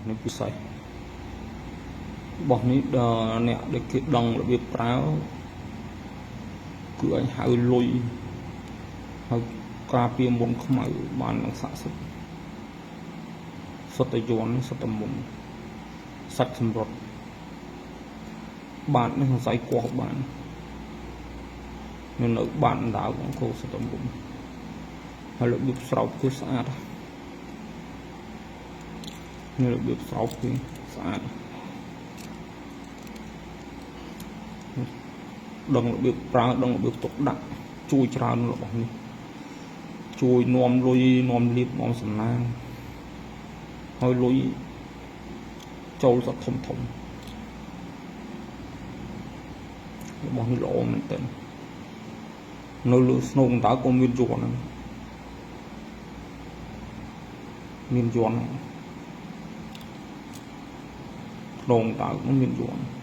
នេះពិសេសរបស់នេះអ្នកដែលគេដឹងរបៀបប្រើគឺឲ្យហៅលុយហើយការពារមុនខ្មៅបាននឹងស័ក្តិសិទ្ធិសុទ្ធតែយន់សុទ្ធតែមុនសាច់សម្រុតបាតនេះសរសៃកោះបាននៅបាតដៅអង្គសុទ្ធតែមុនហើយរបៀបស្រោបគឺស្អាតនេះរបៀបស្រោបគឺស្អាតដឹងរបៀបប្រើដឹងរបៀបទុកដាក់ជួយច្រើនរបស់នេះជួយនាំលុយនាំលៀបនាំសំណាងហើយលុយចូលសត្វធំរបស់នេះល្អមែនទែននៅលើស្នូកតើក៏មានយ័ន្តមានយ័ន្តក្នុងតើក៏មានយ័ន្ត